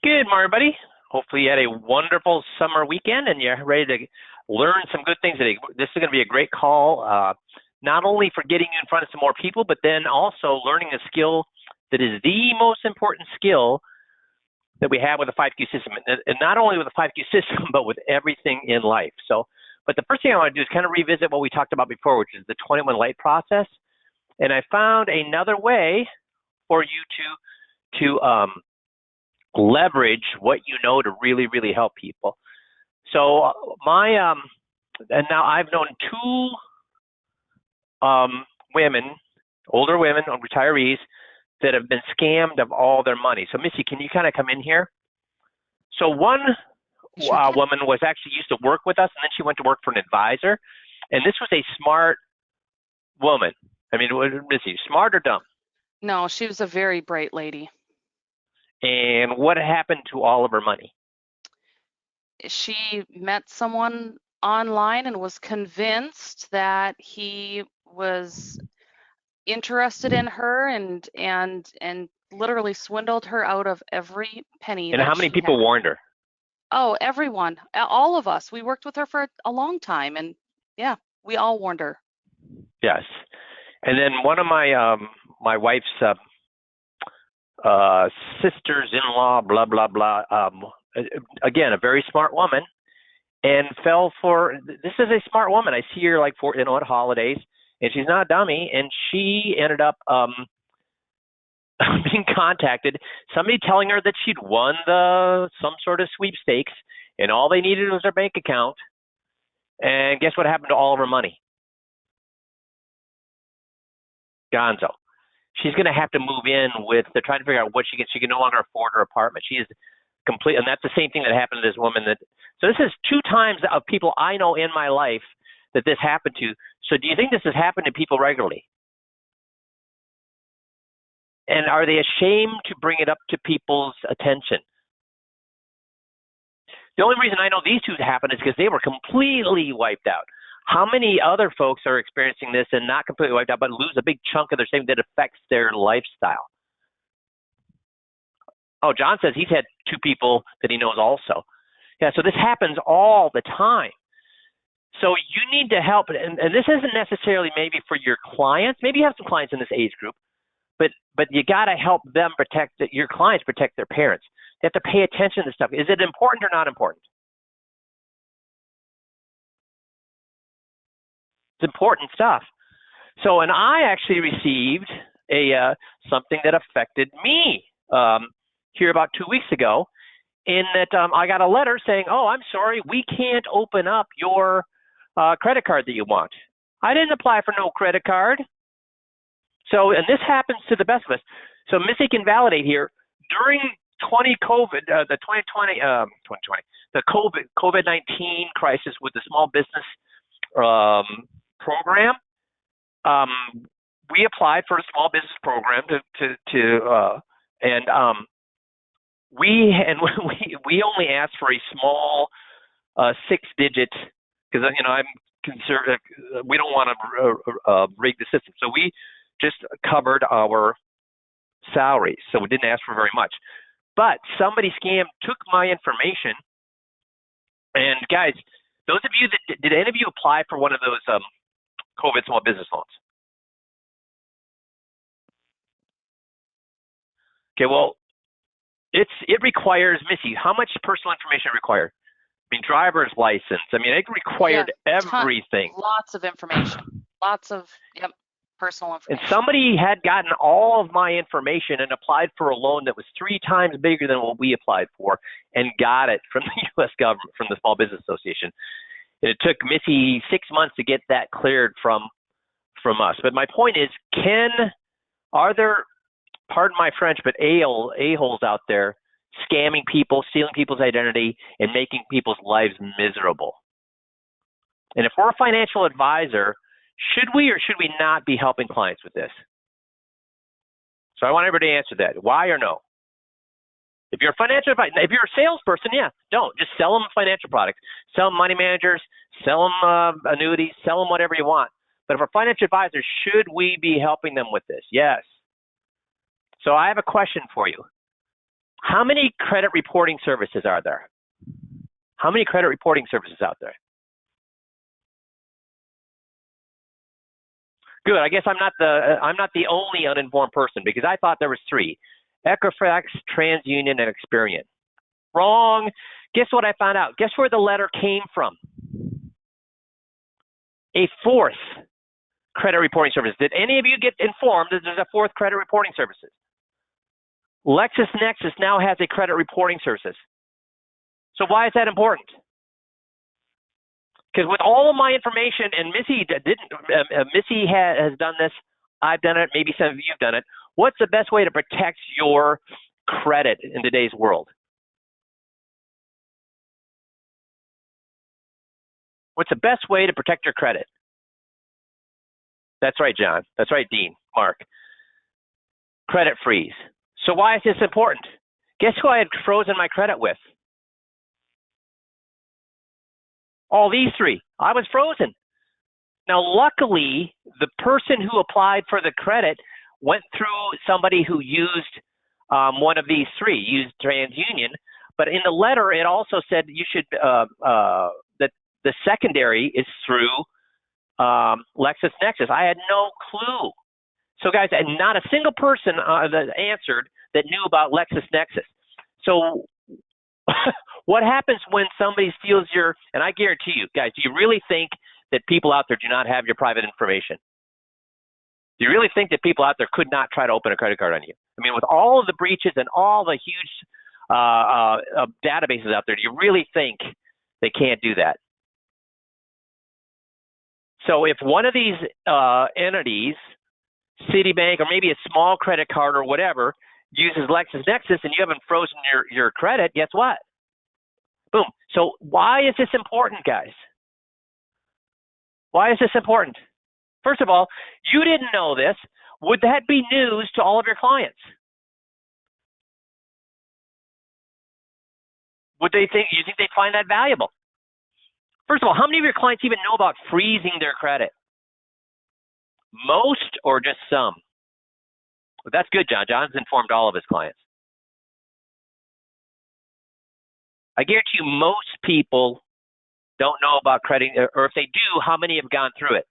Good morning, everybody. Hopefully you had a wonderful summer weekend and you're ready to learn some good things today. This is going to be a great call, not only for getting you in front of some more people, but then also learning a skill that is the most important skill that we have with the 5Q system. And not only with the 5Q system, but with everything in life. But the first thing I want to do is kind of revisit what we talked about before, which is the 21 light process. And I found another way for you to leverage what you know to really, really help people. So and now I've known two women, older women, retirees, that have been scammed of all their money. So Missy, can you kind of come in here? So one woman was actually used to work with us, and then she went to work for an advisor. And this was a smart woman. I mean, Missy, smart or dumb? No, she was a very bright lady. And what happened to all of her money? She met someone online and was convinced that he was interested in her and literally swindled her out of every penny. And how many people warned her? Oh, everyone, all of us. We worked with her for a long time, and yeah, we all warned her. Yes. And then one of my wife's sisters-in-law, blah, blah, blah, again, a very smart woman, and fell for, this is a smart woman. I see her like at holidays, and she's not a dummy, and she ended up being contacted, somebody telling her that she'd won some sort of sweepstakes, and all they needed was her bank account. And guess what happened to all of her money? Gonzo. She's going to have to move in they're trying to figure out what she can no longer afford her apartment. She is complete, and that's the same thing that happened to this woman. So this is 2 times of people I know in my life that this happened to. So do you think this has happened to people regularly? And are they ashamed to bring it up to people's attention? The only reason I know these 2 happened is because they were completely wiped out. How many other folks are experiencing this and not completely wiped out, but lose a big chunk of their savings that affects their lifestyle? Oh, John says he's had 2 people that he knows also. Yeah, so this happens all the time. So you need to help, and this isn't necessarily maybe for your clients. Maybe you have some clients in this age group, but you got to help them your clients protect their parents. They have to pay attention to stuff. Is it important or not important? It's important stuff. So, and I actually received something that affected me here about 2 weeks ago, in that I got a letter saying, "Oh, I'm sorry, we can't open up your credit card that you want." I didn't apply for no credit card. So, and this happens to the best of us. So Missy can validate here. During the COVID-19 crisis with the small business program, we applied for a small business program we only asked for a small 6-digit, because I'm concerned we don't want to rig the system, so we just covered our salaries, so we didn't ask for very much. But somebody took my information, and guys, those of you did any of you apply for one of those COVID small business loans? Okay, well, it requires, Missy, how much personal information required? I mean, driver's license. I mean, it required everything. Lots of information. Lots of personal information. And somebody had gotten all of my information and applied for a loan that was 3 times bigger than what we applied for, and got it from the U.S. government, from the Small Business Association. And it took Missy 6 months to get that cleared from us. But my point is, are there, pardon my French, but a-holes out there scamming people, stealing people's identity, and making people's lives miserable? And if we're a financial advisor, should we or should we not be helping clients with this? So I want everybody to answer that. Why or no? If you're a financial advisor, if you're a salesperson, don't. Just sell them financial products. Sell them money managers, sell them annuities, sell them whatever you want. But if we're financial advisors, should we be helping them with this? Yes. So I have a question for you. How many credit reporting services are there? How many credit reporting services out there? Good. I guess I'm not the only uninformed person, because I thought there was 3: Equifax, TransUnion, and Experian. Wrong. Guess what I found out? Guess where the letter came from? A 4th credit reporting service. Did any of you get informed that there's a 4th credit reporting service? LexisNexis now has a credit reporting services. So why is that important? Because with all of my information, and Missy has done this, I've done it, maybe some of you have done it. What's the best way to protect your credit in today's world? What's the best way to protect your credit? That's right, John. That's right, Dean, Mark. Credit freeze. So why is this important? Guess who I had frozen my credit with? All these 3. I was frozen. Now, luckily, the person who applied for the credit went through somebody who used one of these 3, used TransUnion. But in the letter, it also said you should that the secondary is through LexisNexis. I had no clue. So, guys, not a single person that answered that knew about LexisNexis. So what happens when somebody steals your, and I guarantee you, guys, do you really think that people out there do not have your private information? Do you really think that people out there could not try to open a credit card on you? I mean, with all of the breaches and all the huge databases out there, do you really think they can't do that? So if one of these entities, Citibank or maybe a small credit card or whatever, uses LexisNexis and you haven't frozen your credit, guess what? Boom. So why is this important, guys? Why is this important? First of all, you didn't know this. Would that be news to all of your clients? You think they'd find that valuable? First of all, how many of your clients even know about freezing their credit? Most or just some? Well, that's good, John. John's informed all of his clients. I guarantee you most people don't know about credit, or if they do, how many have gone through it?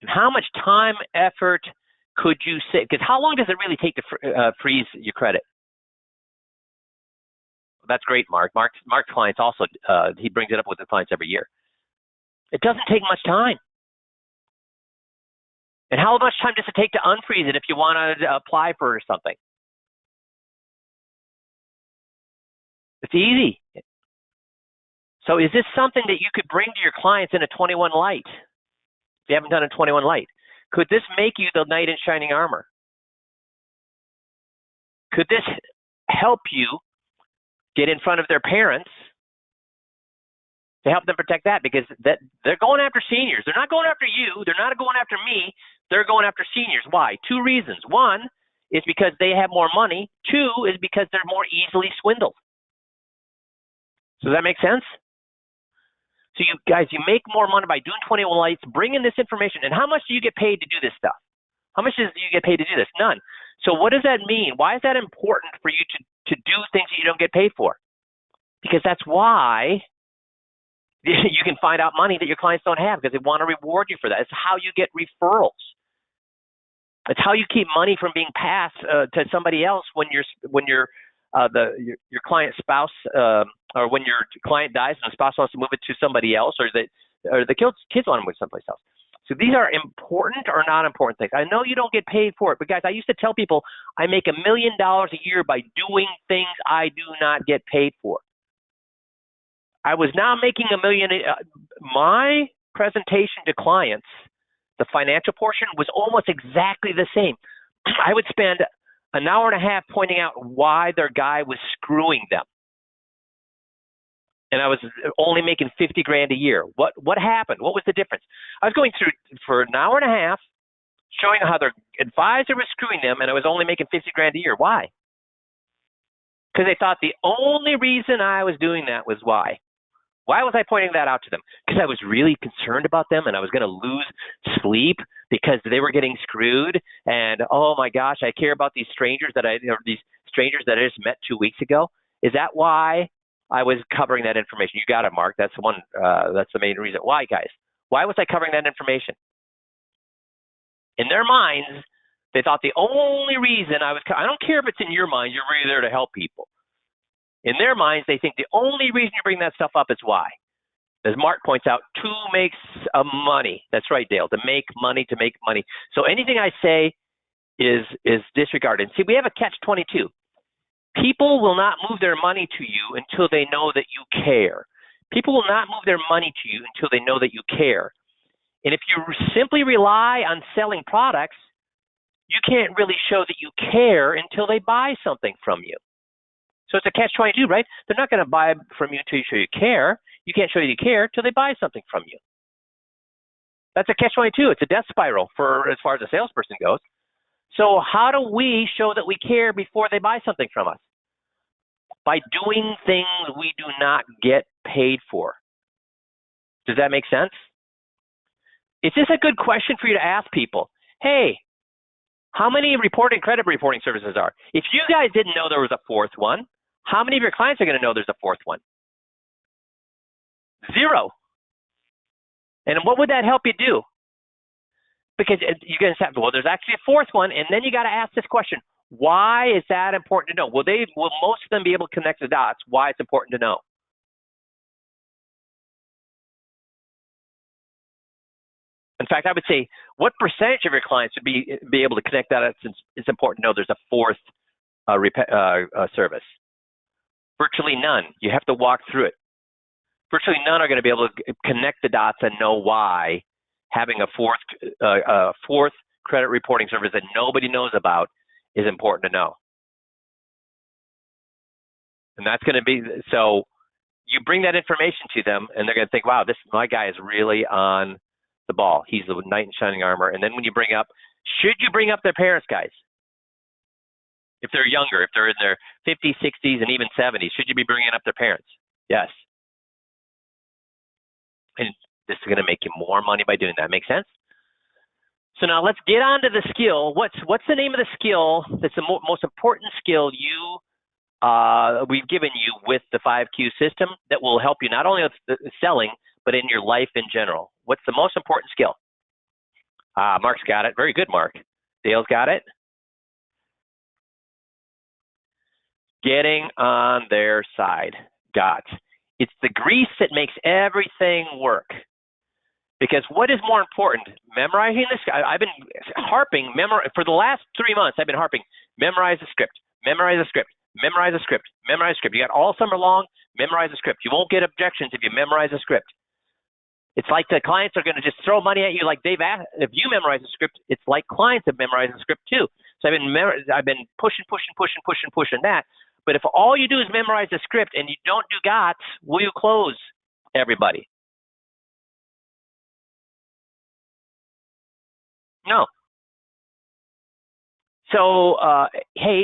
And how much time, effort could you save? Because how long does it really take to freeze your credit? That's great, Mark. Mark's clients also, he brings it up with the clients every year. It doesn't take much time. And how much time does it take to unfreeze it if you want to apply for something? It's easy. So is this something that you could bring to your clients in a 21 Lite? If you haven't done a 21 Lite, could this make you the knight in shining armor? Could this help you get in front of their parents to help them protect that? Because they're going after seniors. They're not going after you. They're not going after me. They're going after seniors. Why? 2 reasons. 1 is because they have more money. 2 is because they're more easily swindled. Does that make sense? So you guys, you make more money by doing 21 Lights, bringing this information. And how much do you get paid to do this stuff? How much do you get paid to do this? None. So what does that mean? Why is that important for you to do things that you don't get paid for? Because that's why you can find out money that your clients don't have, because they want to reward you for that. It's how you get referrals. It's how you keep money from being passed to somebody else when your client's spouse or when your client dies and the spouse wants to move it to somebody else, or the kids want to move someplace else. So these are important or not important things. I know you don't get paid for it, but guys, I used to tell people I make $1 million a year by doing things I do not get paid for. I was now making $1 million. My presentation to clients, the financial portion, was almost exactly the same. I would spend an hour and a half pointing out why their guy was screwing them. And I was only making $50,000 a year. What happened? What was the difference? I was going through for an hour and a half, showing how their advisor was screwing them, and I was only making $50,000 a year. Why? Because they thought the only reason I was doing that was why. Why was I pointing that out to them? Because I was really concerned about them, and I was going to lose sleep because they were getting screwed, and oh my gosh, I care about these strangers that I just met 2 weeks ago? Is that why I was covering that information? You got it, Mark. That's one. That's the main reason. Why, guys? Why was I covering that information? In their minds, they thought the only reason I don't care if it's in your mind, you're really there to help people. In their minds, they think the only reason you bring that stuff up is why. As Mark points out, to make money. That's right, Dale, to make money. So anything I say is disregarded. See, we have a catch-22. People will not move their money to you until they know that you care. People will not move their money to you until they know that you care. And if you simply rely on selling products, you can't really show that you care until they buy something from you. So it's a catch-22, right? They're not going to buy from you until you show you care. You can't show you care until they buy something from you. That's a catch-22. It's a death spiral for as far as a salesperson goes. So how do we show that we care before they buy something from us? By doing things we do not get paid for. Does that make sense? Is this a good question for you to ask people? Hey, how many credit reporting services are? If you guys didn't know there was a fourth one, how many of your clients are going to know there's a fourth one? 0. And what would that help you do? Because you're going to say, well, there's actually a fourth one, and then you got to ask this question: why is that important to know? Will most of them be able to connect the dots? Why it's important to know? In fact, I would say, what percentage of your clients would be able to connect that? It's important to know there's a fourth service. Virtually none. You have to walk through it. Virtually none are going to be able to connect the dots and know why having a fourth credit reporting service that nobody knows about is important to know. And that's going to be, so you bring that information to them, and they're going to think, wow, my guy is really on the ball. He's the knight in shining armor. And then when you should you bring up their parents, guys? If they're younger, if they're in their 50s, 60s, and even 70s, should you be bringing up their parents? Yes. And this is going to make you more money by doing that. Make sense? So now let's get on to the skill. What's the name of the skill that's the most important skill we've given you with the 5Q system that will help you not only with selling, but in your life in general? What's the most important skill? Mark's got it. Very good, Mark. Dale's got it. Getting on their side. It's the grease that makes everything work. Because what is more important? Memorizing this? I've been harping, for the last 3 months, I've been harping, memorize the script, memorize the script, memorize the script, memorize the script. You got all summer long, memorize the script. You won't get objections if you memorize the script. It's like the clients are going to just throw money at you like they've asked. If you memorize the script, it's like clients have memorized the script too. So I've been pushing that. But if all you do is memorize the script and you don't do GOTS, will you close everybody? No. So, hey,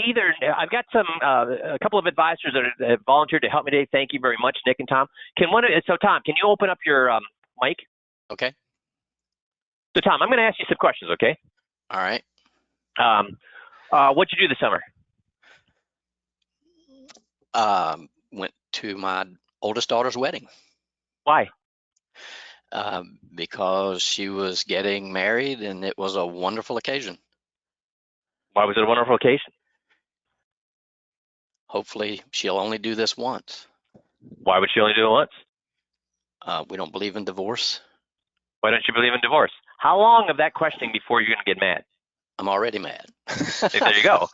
I've got a couple of advisors that have volunteered to help me today. Thank you very much, Nick and Tom. Tom, can you open up your mic? Okay. So, Tom, I'm going to ask you some questions, okay? All right. What'd you do this summer? Went to my oldest daughter's wedding. Why? Because she was getting married, and it was a wonderful occasion. Why was it a wonderful occasion? Hopefully, she'll only do this once. Why would she only do it once? We don't believe in divorce. Why don't you believe in divorce? How long of that questioning before you're going to get mad? I'm already mad. There you go.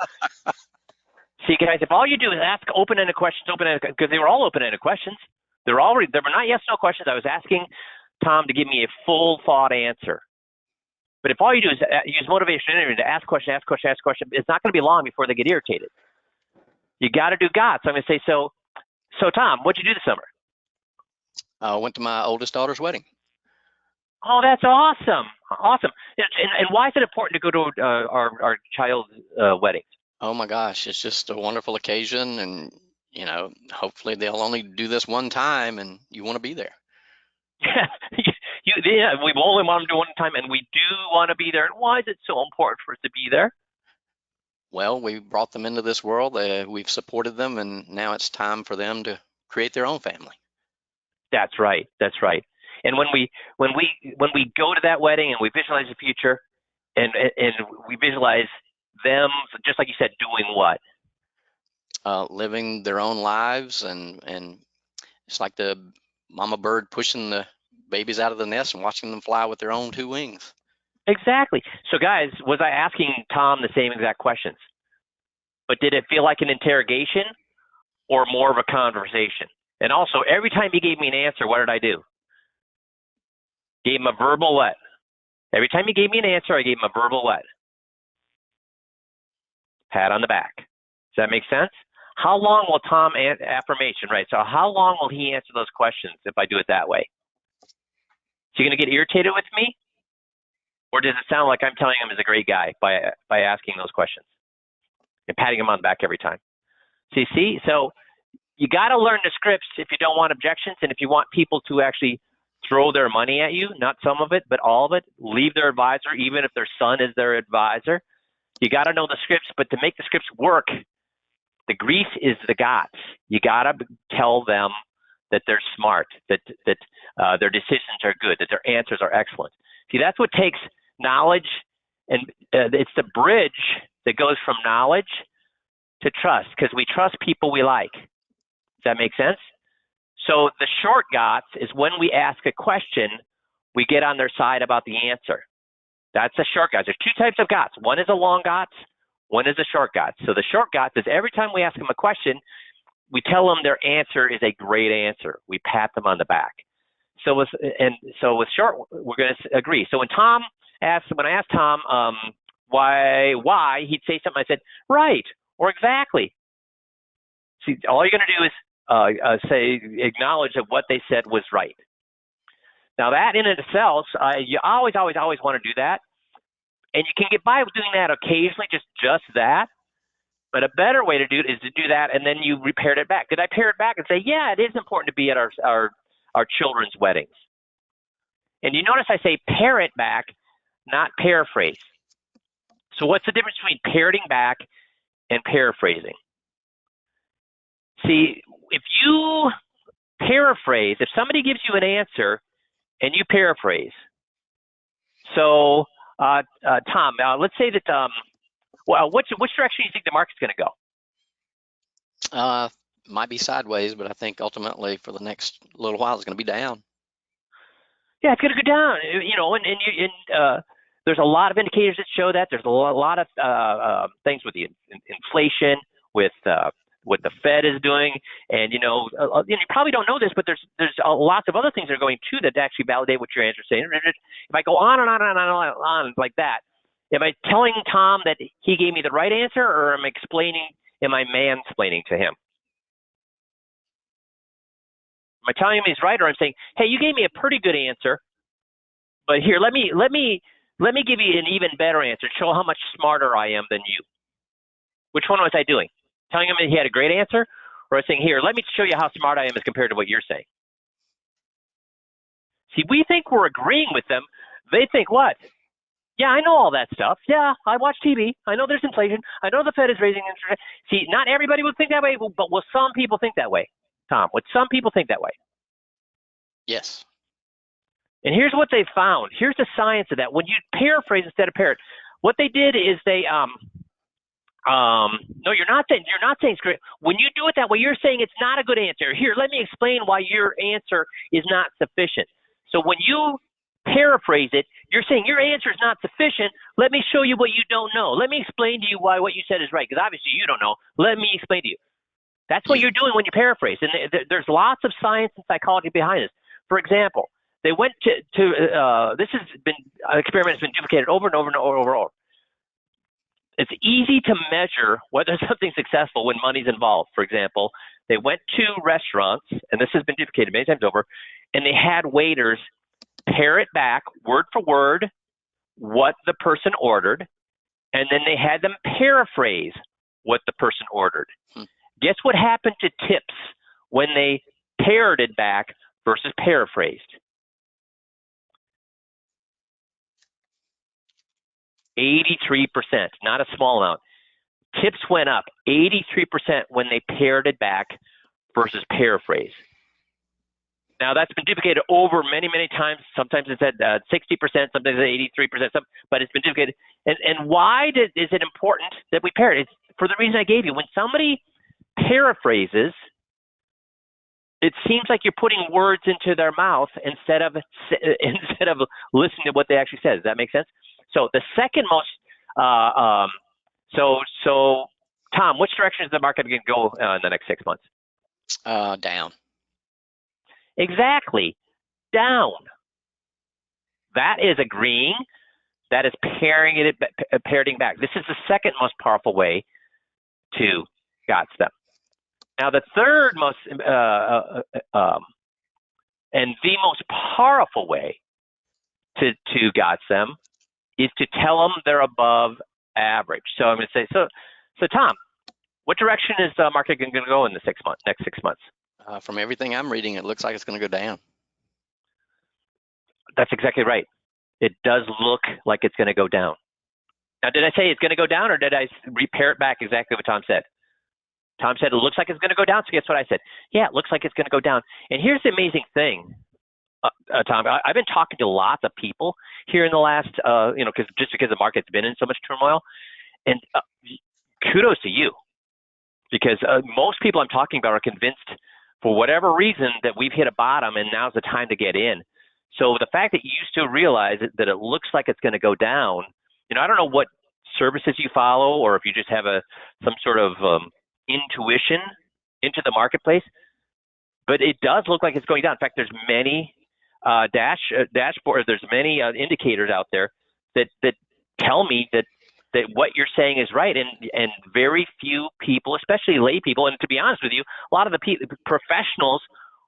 See, guys, if all you do is ask open-ended questions, because they were all open-ended questions. They were not yes/no questions. I was asking Tom to give me a full thought answer. But if all you do is use motivation interviewing to ask question, it's not going to be long before they get irritated. You got to do GOTS. So I'm going to say, so Tom, what'd you do this summer? I went to my oldest daughter's wedding. Oh, that's awesome. Awesome. And why is it important to go to our child's weddings? Oh my gosh, it's just a wonderful occasion, and hopefully they'll only do this one time, and you want to be there. Yeah, we only want them to do one time, and we do want to be there. And why is it so important for us to be there? Well, we brought them into this world. We've supported them, and now it's time for them to create their own family. That's right. That's right. And when we go to that wedding and we visualize the future, and we visualize them, just like you said, doing what? Living their own lives, and it's like the mama bird pushing the babies out of the nest and watching them fly with their own two wings. Exactly. So guys, was I asking Tom the same exact questions? But did it feel like an interrogation or more of a conversation? And also, every time he gave me an answer, what did I do? Gave him a verbal what? Every time he gave me an answer, I gave him a verbal what? Pat on the back. Does that make sense? How long will Tom affirmation, right? So how long will he answer those questions if I do it that way? Is he going to get irritated with me? Or does it sound like I'm telling him he's a great guy by asking those questions and patting him on the back every time? See? So you got to learn the scripts if you don't want objections, and if you want people to actually throw their money at you, not some of it, but all of it, leave their advisor, even if their son is their advisor. You got to know the scripts, but to make the scripts work, the grease is the gots. You got to tell them that they're smart, that their decisions are good, that their answers are excellent. See, that's what takes knowledge, and it's the bridge that goes from knowledge to trust, because we trust people we like. Does that make sense? So the short gots is when we ask a question, we get on their side about the answer. That's a short gots. There's two types of gots. One is a long gots, one is a short gots. So the short gots is every time we ask them a question, we tell them their answer is a great answer. We pat them on the back. So with short, we're going to agree. So when I asked Tom why, he'd say something. I said, right, or exactly. See, all you're going to do is acknowledge that what they said was right. Now that in itself, you always want to do that, and you can get by with doing that occasionally, just that. But a better way to do it is to do that, and then you repaired it back. Did I pair it back and say, yeah, it is important to be at our children's weddings? And you notice I say parrot back, not paraphrase. So what's the difference between parroting back and paraphrasing? See, if you paraphrase, if somebody gives you an answer and you paraphrase, so Tom, let's say that, which direction do you think the market's going to go? Might be sideways, but I think ultimately for the next little while it's going to be down. Yeah, it's going to go down. And there's a lot of indicators that show that. There's a lot of things with the inflation, with what the Fed is doing, and you probably don't know this, but there's lots of other things that are going too that actually validate what your answer is saying. If I go on and on and on and on like that, am I telling Tom that he gave me the right answer, or am I mansplaining to him? Am I telling him he's right, or I'm saying, hey, you gave me a pretty good answer, but here, let me give you an even better answer, show how much smarter I am than you. Which one was I doing? Telling him that he had a great answer, or saying, here, let me show you how smart I am as compared to what you're saying? See, we think we're agreeing with them. They think what? Yeah, I know all that stuff. Yeah, I watch TV. I know there's inflation. I know the Fed is raising interest rates. See, not everybody would think that way, but will some people think that way? Tom, would some people think that way? Yes. And here's what they found. Here's the science of that. When you paraphrase instead of parrot, what they did is they no, you're not saying it's great. When you do it that way, you're saying it's not a good answer. Here, let me explain why your answer is not sufficient. So when you paraphrase it, you're saying your answer is not sufficient. Let me show you what you don't know. Let me explain to you why what you said is right, because obviously you don't know. Let me explain to you. That's what you're doing when you paraphrase. And there's lots of science and psychology behind this. For example, they went to this has been an experiment that's been duplicated over and over and over and over. It's easy to measure whether something's successful when money's involved. For example, they went to restaurants, and this has been duplicated many times over, and they had waiters parrot back word for word what the person ordered, and then they had them paraphrase what the person ordered. Guess what happened to tips when they parroted back versus paraphrased? 83%, not a small amount. Tips went up 83% when they paired it back versus paraphrase. Now that's been duplicated over many, many times. Sometimes it's at 60%, sometimes at 83%, but it's been duplicated. And why is it important that we pair it? It's for the reason I gave you. When somebody paraphrases, it seems like you're putting words into their mouth instead of listening to what they actually said. Does that make sense? So the second most, so Tom, which direction is the market going to go in the next 6 months? Down. Exactly, down. That is agreeing. That is parroting back. This is the second most powerful way to got them. Now, the third most and the most powerful way to got them is to tell them they're above average. So I'm going to say, so Tom, what direction is the market going to go in the next 6 months? From everything I'm reading, it looks like it's going to go down. That's exactly right. It does look like it's going to go down. Now, did I say it's going to go down, or did I repair it back exactly what Tom said? Tom said it looks like it's going to go down, so guess what I said? Yeah, it looks like it's going to go down. And here's the amazing thing, Tom. I've been talking to lots of people here in the last, because the market's been in so much turmoil, and kudos to you, because most people I'm talking about are convinced, for whatever reason, that we've hit a bottom and now's the time to get in. So the fact that you still realize that it looks like it's going to go down, I don't know what services you follow, or if you just have some sort of intuition into the marketplace, but it does look like it's going down. In fact, there's many dashboards, there's many indicators out there that tell me that what you're saying is right, and very few people, especially lay people, and to be honest with you, a lot of the professionals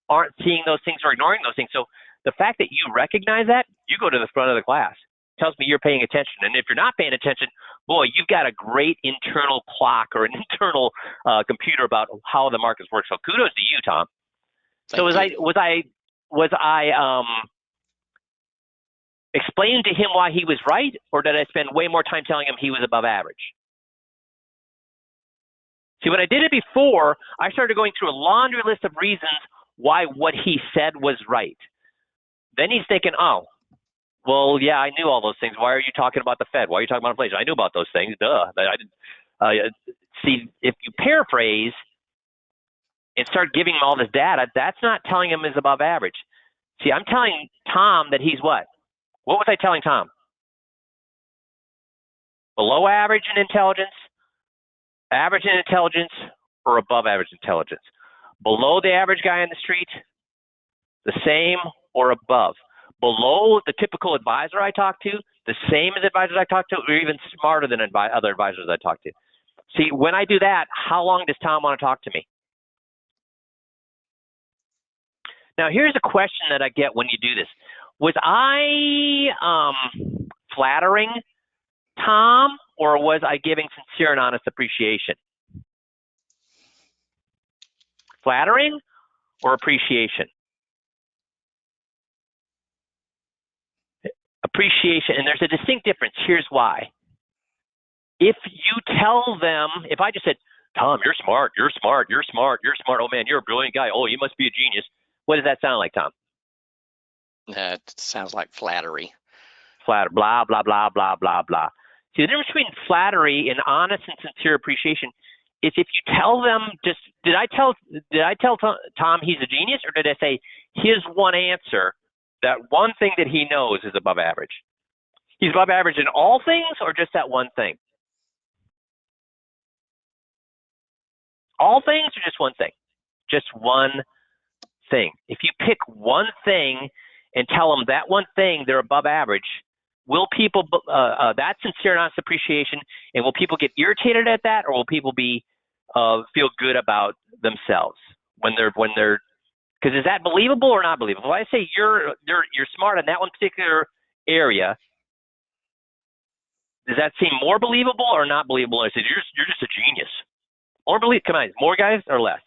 aren't seeing those things or ignoring those things. So the fact that you recognize that, you go to the front of the class, tells me you're paying attention. And if you're not paying attention, boy, you've got a great internal clock or an internal computer about how the markets work. So kudos to you, Tom. Thank you. Was I explaining to him why he was right, or did I spend way more time telling him he was above average? See, when I did it before, I started going through a laundry list of reasons why what he said was right. Then he's thinking, oh, well, yeah, I knew all those things. Why are you talking about the Fed? Why are you talking about inflation? I knew about those things. Duh. See, if you paraphrase and start giving him all this data, that's not telling him he's above average. See, I'm telling Tom that he's what? What was I telling Tom? Below average in intelligence, average in intelligence, or above average intelligence? Below the average guy on the street, the same or above? Below the typical advisor I talk to, the same as advisors I talk to, or even smarter than other advisors I talk to? See, when I do that, how long does Tom want to talk to me? Now, here's a question that I get when you do this. Was I flattering Tom, or was I giving sincere and honest appreciation? Flattering or appreciation? Appreciation, and there's a distinct difference. Here's why. If you tell them, if I just said, Tom, you're smart, you're smart, you're smart, you're smart, oh man, you're a brilliant guy, oh, you must be a genius. What does that sound like, Tom? That sounds like flattery. Flatter, blah, blah, blah, blah, blah, blah. See, the difference between flattery and honest and sincere appreciation is if you tell them just, did I tell Tom he's a genius, or did I say his one answer, that one thing that he knows is above average? He's above average in all things, or just that one thing? All things, or just one thing? Just one thing. If you pick one thing and tell them that one thing they're above average, will people, that's sincere and honest appreciation, and will people get irritated at that, or will people be feel good about themselves when they're, because is that believable or not believable? If I say you're smart in that one particular area, does that seem more believable or not believable? I said you're just a genius. More believe? Come on, more guys or less?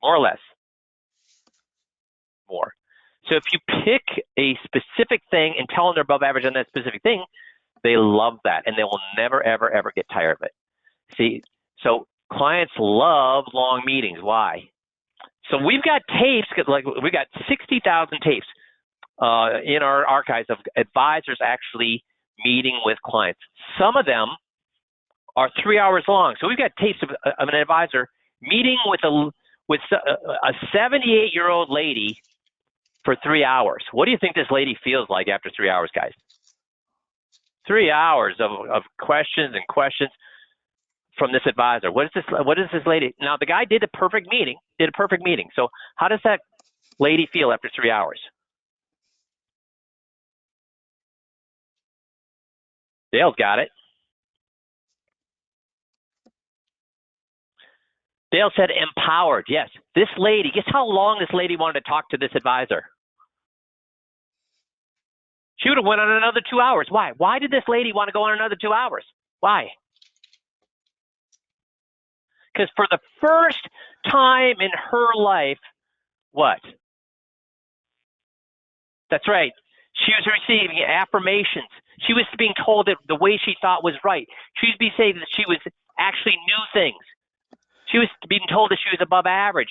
More or less? More. So if you pick a specific thing and tell them they're above average on that specific thing, they love that, and they will never, ever, ever get tired of it. See, so clients love long meetings. Why? So we've got tapes, like we've got 60,000 tapes in our archives of advisors actually meeting with clients. Some of them are 3 hours long. So we've got tapes of an advisor meeting with a 78-year-old lady for 3 hours. What do you think this lady feels like after 3 hours, guys? 3 hours of questions and questions from this advisor. What is this lady? Now the guy did a perfect meeting. So how does that lady feel after 3 hours? Dale's got it. Dale said empowered. Yes. This lady, guess how long this lady wanted to talk to this advisor? She would have went on another 2 hours. Why? Why did this lady want to go on another 2 hours? Why? Because for the first time in her life, what? That's right. She was receiving affirmations. She was being told that the way she thought was right. She was being saying that she was actually knew things. She was being told that she was above average.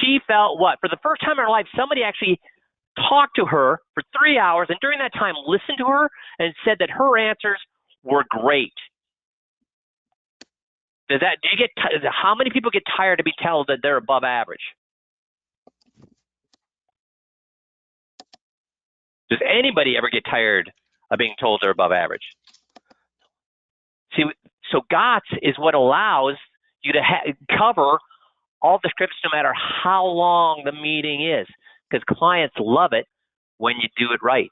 She felt what? For the first time in her life, somebody actually talked to her for 3 hours, and during that time listened to her and said that her answers were great. How many people get tired to be told that they're above average? Does anybody ever get tired of being told they're above average? See, so GOTS is what allows you to cover all the scripts no matter how long the meeting is, because clients love it when you do it right.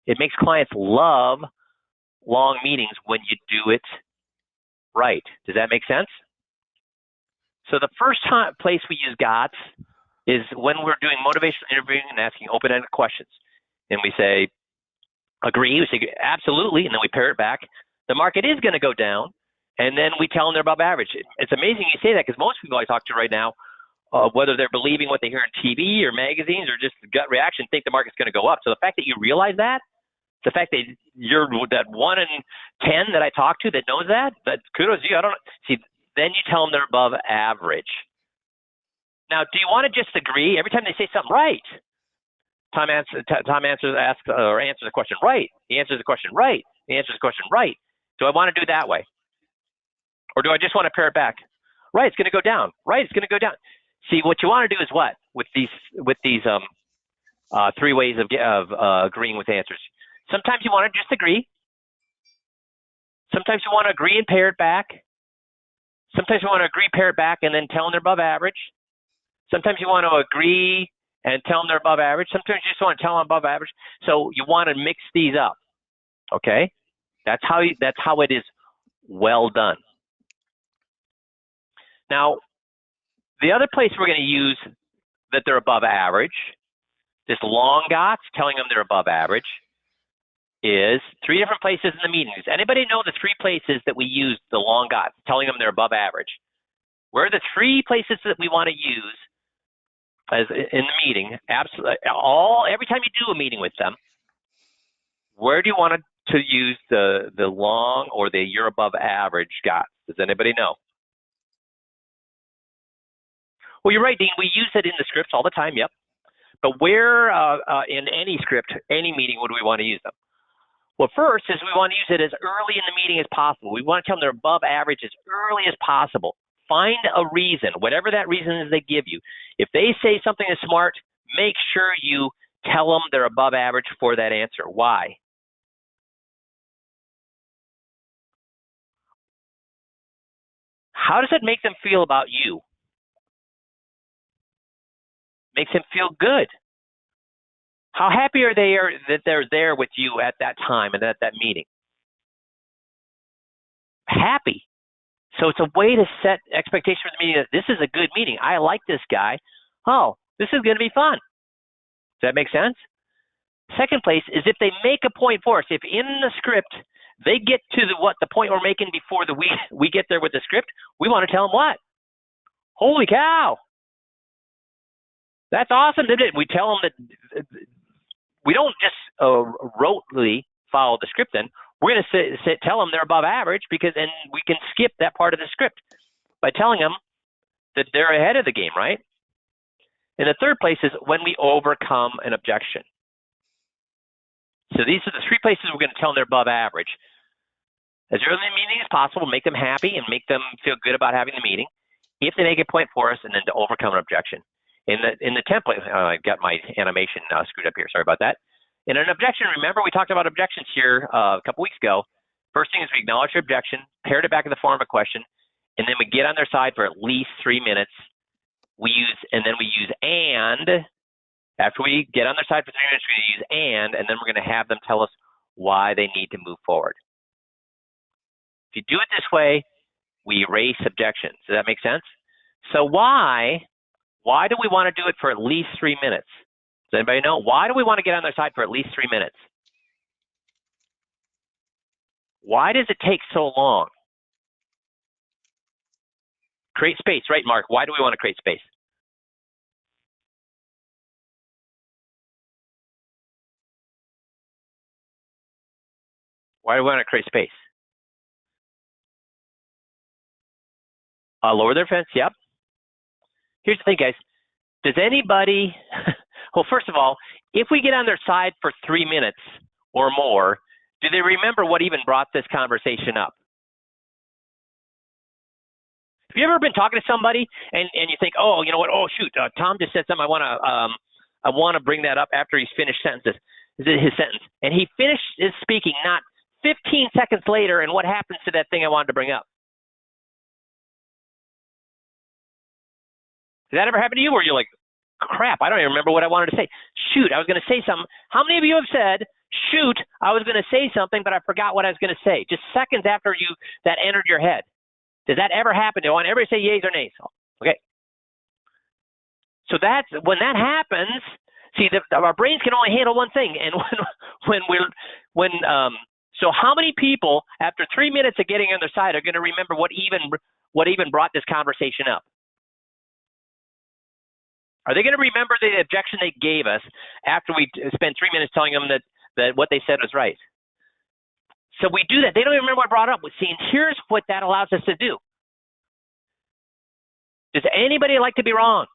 It makes clients love long meetings when you do it right. Does that make sense? So the first place we use GOTS is when we're doing motivational interviewing and asking open-ended questions. And we say, agree, we say, absolutely, and then we pair it back. The market is going to go down, and then we tell them they're above average. It's amazing you say that, because most people I talk to right now, whether they're believing what they hear on TV or magazines or just gut reaction, think the market's going to go up. So the fact that you realize that, the fact that you're that 1 in 10 that I talk to that knows that kudos to you. I don't see. Then you tell them they're above average. Now, do you want to just agree every time they say something right? Tom answers the question right. He answers the question right. He answers the question right. Do I want to do it that way, or do I just want to pair it back? Right, it's going to go down. Right, it's going to go down. See, what you want to do is what with these 3 ways of agreeing with answers. Sometimes you want to just agree. Sometimes you want to agree and pair it back. Sometimes you want to agree, pair it back, and then tell them they're above average. Sometimes you want to agree and tell them they're above average. Sometimes you just want to tell them above average. So you want to mix these up. Okay, that's how it is well done. Now, the other place we're going to use that they're above average, this long GOTS, telling them they're above average, is 3 different places in the meeting. Does anybody know the 3 places that we use the long GOTS, telling them they're above average? Where are the 3 places that we want to use as in the meeting? Absolutely, every time you do a meeting with them, where do you want to use the long or the you're above average GOTS? Does anybody know? Well, you're right, Dean. We use it in the scripts all the time. Yep. But where in any script, any meeting, would we want to use them? Well, first is we want to use it as early in the meeting as possible. We want to tell them they're above average as early as possible. Find a reason, whatever that reason is they give you. If they say something is smart, make sure you tell them they're above average for that answer. Why? How does it make them feel about you? Makes them feel good. How happy are they that they're there with you at that time and at that meeting? Happy. So it's a way to set expectations for the meeting that this is a good meeting. I like this guy. Oh, this is going to be fun. Does that make sense? Second place is if they make a point for us. If in the script they get to the point we're making before we get there with the script, we want to tell them what? Holy cow! That's awesome. We tell them that we don't just rotely follow the script. Then we're going to tell them they're above average, and we can skip that part of the script by telling them that they're ahead of the game, right? And the third place is when we overcome an objection. So these are the three places we're going to tell them they're above average. As early in the meeting as possible, make them happy and make them feel good about having the meeting. If they make a point for us, and then to overcome an objection. In the template, I got my animation screwed up here. Sorry about that. In an objection, remember we talked about objections here a couple weeks ago. First thing is we acknowledge your objection, paired it back in the form of a question, and then we get on their side for at least 3 minutes. We use and. After we get on their side for 3 minutes, we're going to use and then we're going to have them tell us why they need to move forward. If you do it this way, we erase objections. Does that make sense? So why do we want to do it for at least 3 minutes? Does anybody know? Why do we want to get on their side for at least 3 minutes? Why does it take so long? Create space, right, Mark? Why do we want to create space? Why do we want to create space? Lower their fence, yep. Here's the thing, guys. Does anybody, well, first of all, if we get on their side for 3 minutes or more, do they remember what even brought this conversation up? Have you ever been talking to somebody and you think, oh, you know what? Oh, shoot, Tom just said something. I want to bring that up after he's finished his sentence. And he finished his speaking not 15 seconds later, and what happens to that thing I wanted to bring up? Did that ever happen to you where you're like, crap, I don't even remember what I wanted to say. Shoot, I was going to say something. How many of you have said, shoot, I was going to say something, but I forgot what I was going to say, just seconds after that entered your head? Does that ever happen? Do I want everybody to say yeas or nays? Okay. So when that happens, see, our brains can only handle one thing. And so how many people after 3 minutes of getting on their side are going to remember what even brought this conversation up? Are they going to remember the objection they gave us after we spent 3 minutes telling them that what they said was right? So we do that. They don't even remember what brought up. See, and here's what that allows us to do. Does anybody like to be wrong?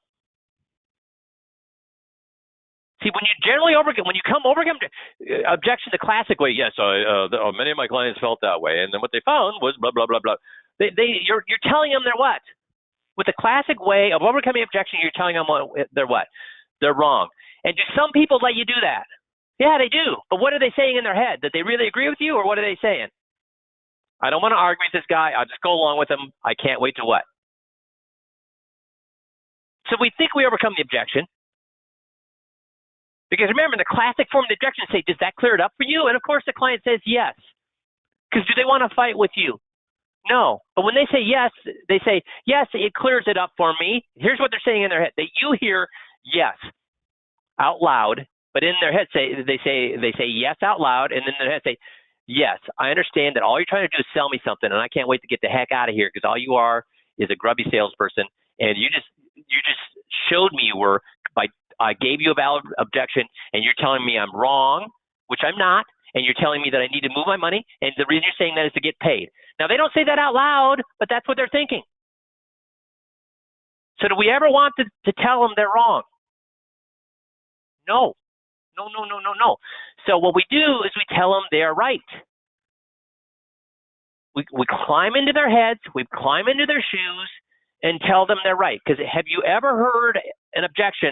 See, when you come overcome objection the classic way, yes, many of my clients felt that way, and then what they found was blah blah blah blah. You're telling them they're what? With the classic way of overcoming objection, you're telling them they're what? They're wrong. And do some people let you do that? Yeah, they do. But what are they saying in their head? That they really agree with you, or what are they saying? I don't want to argue with this guy. I'll just go along with him. I can't wait to what? So we think we overcome the objection. Because remember, the classic form of the objection say, does that clear it up for you? And of course, the client says yes. Because do they want to fight with you? No. But when they say yes, they say, yes, it clears it up for me. Here's what they're saying in their head. You hear yes out loud, but in their head they say yes out loud, and then their head say, yes, I understand that all you're trying to do is sell me something, and I can't wait to get the heck out of here because all you are is a grubby salesperson, and you just showed me you were I gave you a valid objection, and you're telling me I'm wrong, which I'm not, and you're telling me that I need to move my money, and the reason you're saying that is to get paid. Now, they don't say that out loud, but that's what they're thinking. So do we ever want to tell them they're wrong? No. No. So what we do is we tell them they are right. We climb into their heads, we climb into their shoes, and tell them they're right. Because have you ever heard an objection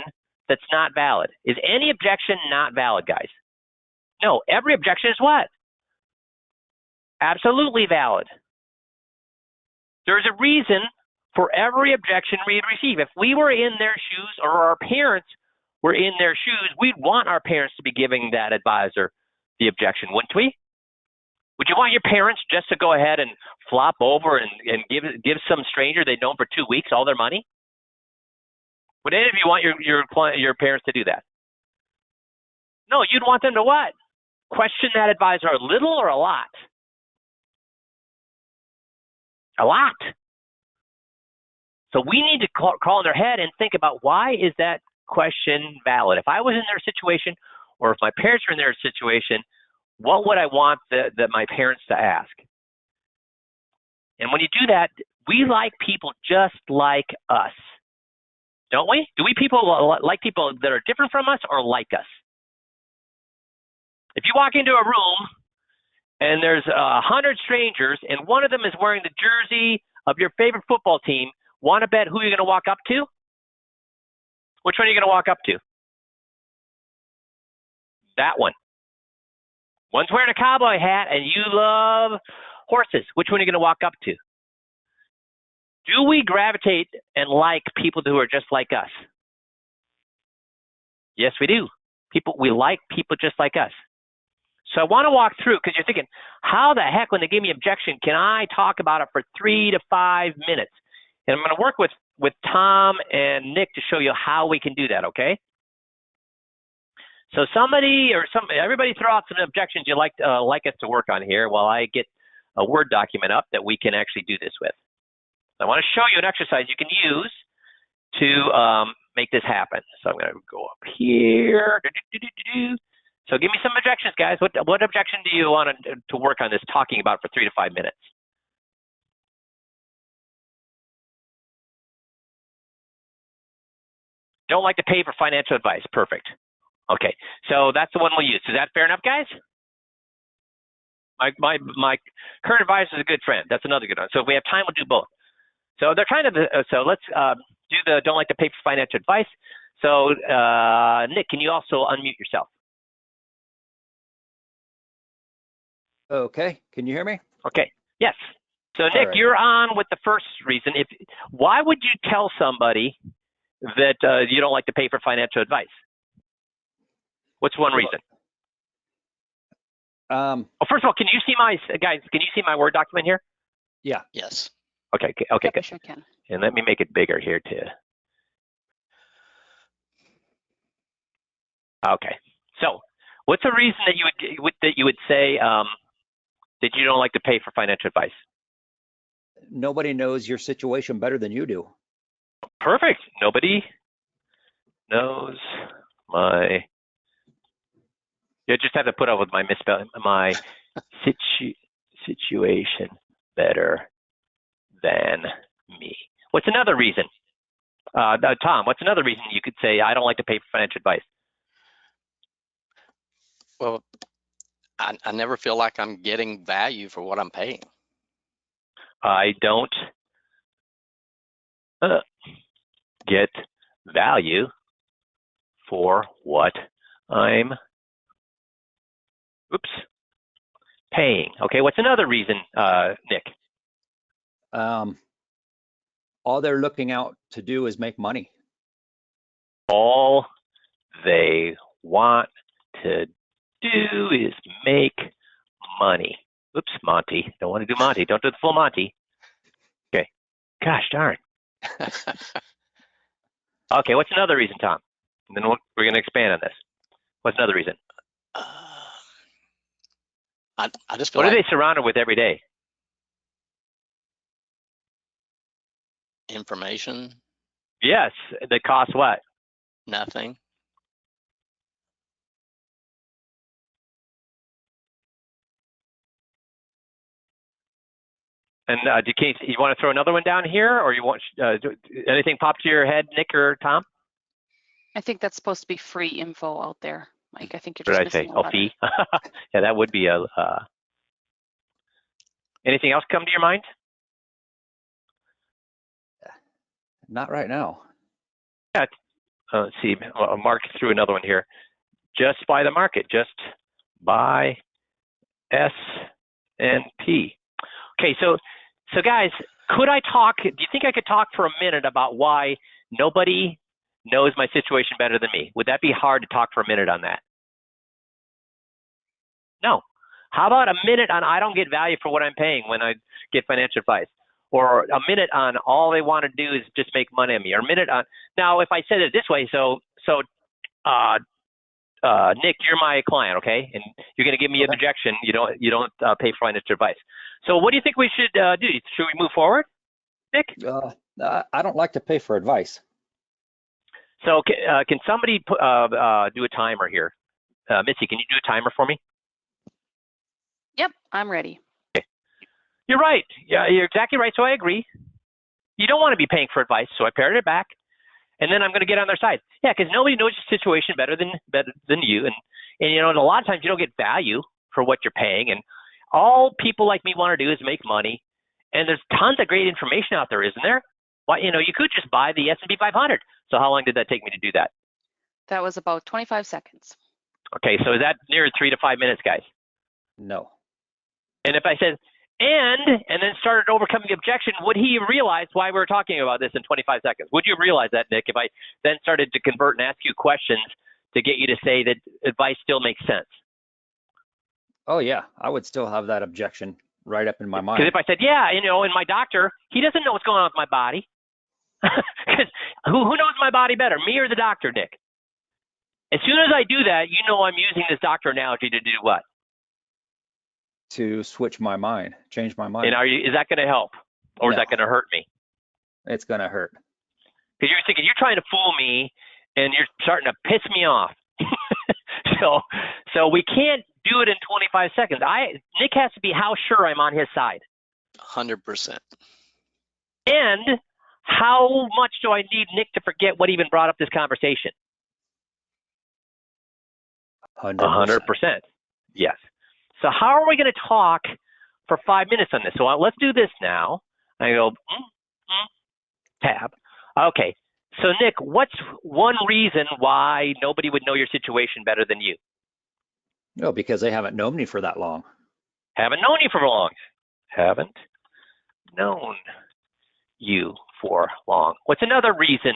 that's not valid? Is any objection not valid, guys? No, every objection is what? Absolutely valid. There's a reason for every objection we receive. If we were in their shoes or our parents were in their shoes, we'd want our parents to be giving that advisor the objection, wouldn't we? Would you want your parents just to go ahead and flop over and give some stranger they've known for 2 weeks all their money? Would any of you want your parents to do that? No, you'd want them to what? Question that advisor a little or a lot? A lot. So we need to crawl in their head and think about, why is that question valid? If I was in their situation, or if my parents were in their situation, what would I want my parents to ask? And when you do that, we like people just like us, don't we? Do we people like people that are different from us or like us? If you walk into a room and there's 100 strangers and one of them is wearing the jersey of your favorite football team, want to bet who you're going to walk up to? Which one are you going to walk up to? That one. One's wearing a cowboy hat and you love horses. Which one are you going to walk up to? Do we gravitate and like people who are just like us? Yes, we do. We like people just like us. So I want to walk through, because you're thinking, how the heck, when they give me objection, can I talk about it for 3 to 5 minutes? And I'm going to work with Tom and Nick to show you how we can do that, okay? So everybody throw out some objections you'd like us to work on here while I get a Word document up that we can actually do this with. I want to show you an exercise you can use to make this happen. So I'm going to go up here. So give me some objections, guys. What objection do you want to work on this talking about for 3 to 5 minutes? Don't like to pay for financial advice. Perfect. Okay, so that's the one we'll use. Is that fair enough, guys? My current advisor is a good friend. That's another good one. So if we have time, we'll do both. So they're trying to. So let's do the don't like to pay for financial advice. So Nick, can you also unmute yourself? Okay, can you hear me? Okay, yes. So Nick, right. You're on with the first reason. Why would you tell somebody that you don't like to pay for financial advice? What's one reason? Well, first of all, can you see my Word document here? Yeah. Yes. Okay, Yep, good. sure can. And let me make it bigger here too. Okay. So, what's a reason that you would say that you don't like to pay for financial advice? Nobody knows your situation better than you do. Perfect. Nobody knows my. You just have to put up with my misspelling, my situation better than me. What's another reason? Tom, what's another reason you could say I don't like to pay for financial advice? Well, I never feel like I'm getting value for what I'm paying. I don't get value for what I'm paying. Okay, what's another reason, Nick? All they're looking out to do is make money. All they want to do is make money. Oops, Monty. Don't want to do Monty. Don't do the full Monty. Okay. Gosh darn. Okay, what's another reason, Tom? And then we're going to expand on this. What's another reason? I just feel what like are they surrounded with every day? information. Yes, that costs what? Nothing. And you want to throw another one down here, or you want anything pop to your head, Nick or Tom? I think that's supposed to be free info out there, Mike. I think you're What just did I say? missing a letter. Fee? Yeah, that would be a. Anything else come to your mind? Not right now. Yeah. Let's see. Mark threw another one here. Just buy the market. Just buy S&P. Okay, so guys, could I talk? Do you think I could talk for a minute about why nobody knows my situation better than me? Would that be hard to talk for a minute on that? No. How about a minute on I don't get value for what I'm paying when I get financial advice? Or a minute on all they want to do is just make money on me? Or a minute on, now if I said it this way, Nick, you're my client, okay? And you're going to give me an objection. You don't pay for financial advice. So what do you think we should do? Should we move forward, Nick? I don't like to pay for advice. So can somebody do a timer here? Missy, can you do a timer for me? Yep, I'm ready. Okay. You're right. Yeah, you're exactly right. So I agree. You don't want to be paying for advice, so I parrot it back, and then I'm going to get on their side. Yeah, because nobody knows your situation better than you, and you know, and a lot of times you don't get value for what you're paying, and all people like me want to do is make money, and there's tons of great information out there, isn't there? Why, you know, you could just buy the S&P 500. So how long did that take me to do that? That was about 25 seconds. Okay, so is that near 3 to 5 minutes, guys? No. And if I said, and then started overcoming the objection, would he realize why we were talking about this in 25 seconds? Would you realize that, Nick, if I then started to convert and ask you questions to get you to say that advice still makes sense? Oh yeah, I would still have that objection right up in my mind. Because if I said, yeah, you know, and my doctor, he doesn't know what's going on with my body. Because who knows my body better, me or the doctor, Nick? As soon as I do that, you know I'm using this doctor analogy to do what? To switch my mind, change my mind. And is that going to help? Or is that going to hurt me? It's going to hurt. Because you're thinking, you're trying to fool me, and you're starting to piss me off. So we can't do it in 25 seconds. Nick has to be how sure I'm on his side. 100%. And how much do I need Nick to forget what even brought up this conversation? 100%. Yes. So how are we going to talk for 5 minutes on this? So let's do this now. I go, tab. Okay. So Nick, what's one reason why nobody would know your situation better than you? No, because they haven't known me for that long. Haven't known you for long. Haven't known you for long. What's another reason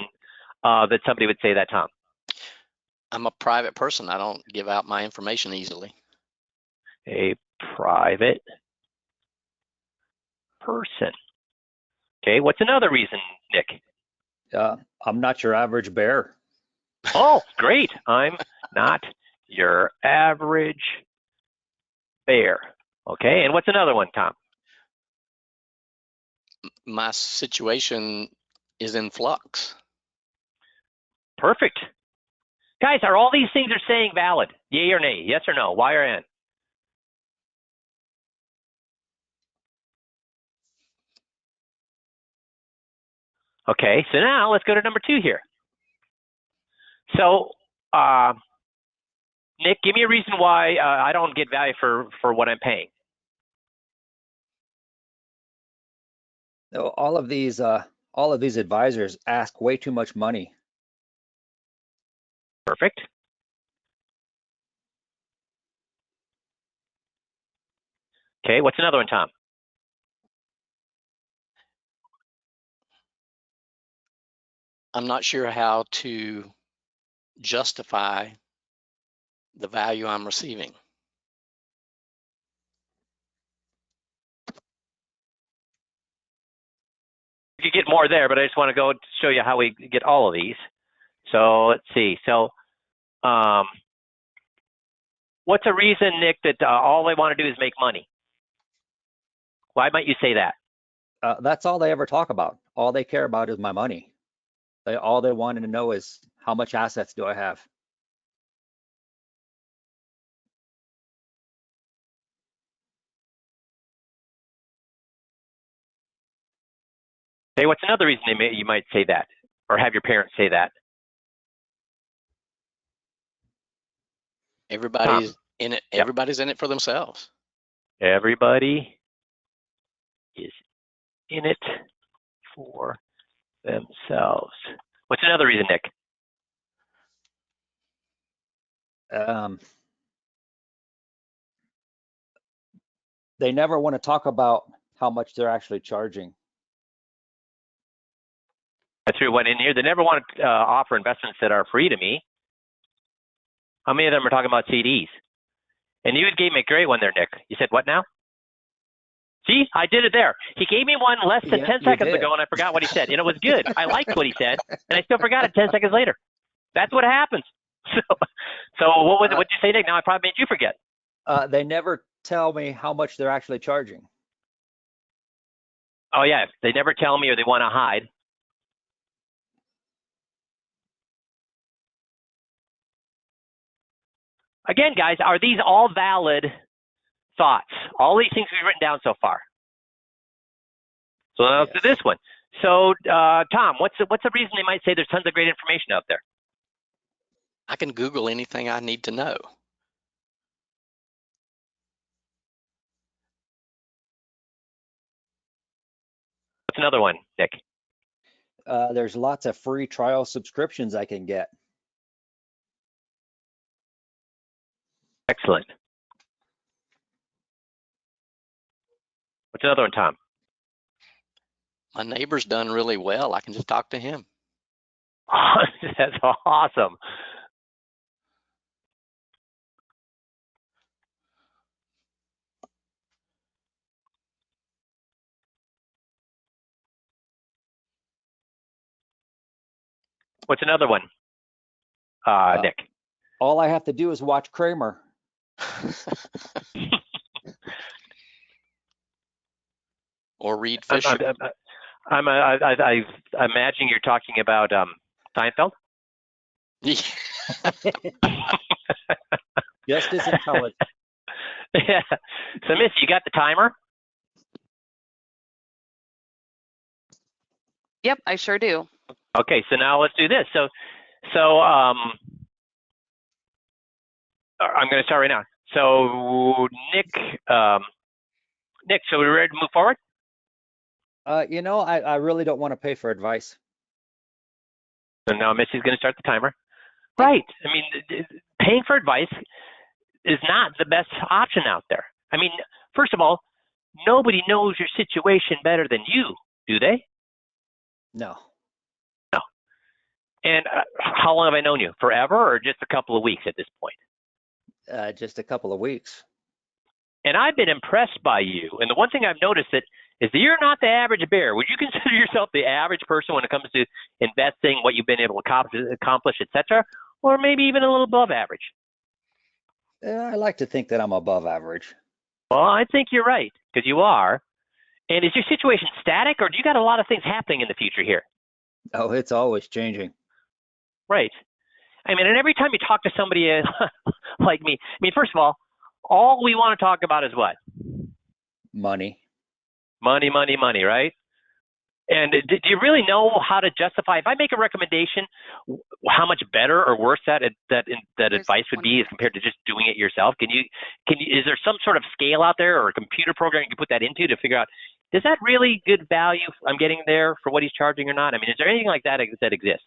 that somebody would say that, Tom? I'm a private person. I don't give out my information easily. A private person. Okay, what's another reason, Nick? I'm not your average bear. Oh, great. I'm not your average bear. Okay, and what's another one, Tom? My situation is in flux. Perfect. Guys, are all these things they're saying valid? Yay or nay? Yes or no? Y or N? Okay, so now let's go to number 2 here. So, Nick, give me a reason why I don't get value for what I'm paying. All of these advisors ask way too much money. Perfect. Okay, what's another one, Tom? I'm not sure how to justify the value I'm receiving. You could get more there, but I just want to go show you how we get all of these. So let's see. So what's a reason, Nick, that all they want to do is make money? Why might you say that? That's all they ever talk about. All they care about is my money. All they wanted to know is how much assets do I have? Hey, what's another reason you might say that, or have your parents say that? Everybody's in it. Everybody's in it for themselves. Everybody is in it for themselves. What's another reason, Nick? They never want to talk about how much they're actually charging. That's who went in here. They never want to offer investments that are free to me. How many of them are talking about CDs? And you gave me a great one there, Nick. You said what now? See, I did it there. He gave me one less than 10 seconds ago, and I forgot what he said. And it was good. I liked what he said, and I still forgot it 10 seconds later. That's what happens. So what'd you say, Nick? Now I probably made you forget. They never tell me how much they're actually charging. Oh, yeah. They never tell me, or they want to hide. Again, guys, are these all valid thoughts? All these things we've written down so far. So now let's do this one. So, Tom, what's the reason they might say there's tons of great information out there? I can Google anything I need to know. What's another one, Nick? There's lots of free trial subscriptions I can get. Excellent. What's another one, Tom? My neighbor's done really well. I can just talk to him. That's awesome. What's another one, Nick? All I have to do is watch Kramer. Or read Fisher. I imagine you're talking about Seinfeld. Just as intelligent. Yeah. So, Miss, you got the timer? Yep, I sure do. Okay, so now let's do this. So I'm going to start right now. So, Nick, so we're ready to move forward? You know, I really don't want to pay for advice. So now Missy's going to start the timer. Right. I mean, paying for advice is not the best option out there. I mean, first of all, nobody knows your situation better than you, do they? No. No. And how long have I known you? Forever or just a couple of weeks at this point? Just a couple of weeks. And I've been impressed by you. And the one thing I've noticed is that you're not the average bear. Would you consider yourself the average person when it comes to investing, what you've been able to accomplish, et cetera, or maybe even a little above average? I like to think that I'm above average. Well, I think you're right, because you are. And is your situation static, or do you got a lot of things happening in the future here? Oh, it's always changing. Right. I mean, and every time you talk to somebody like me, I mean, first of all we want to talk about is what? Money. Money, money, money, right? And do you really know how to justify, if I make a recommendation, how much better or worse that advice would be as compared to just doing it yourself? Is there some sort of scale out there or a computer program you can put that into to figure out, is that really good value I'm getting there for what he's charging or not? I mean, is there anything like that exists?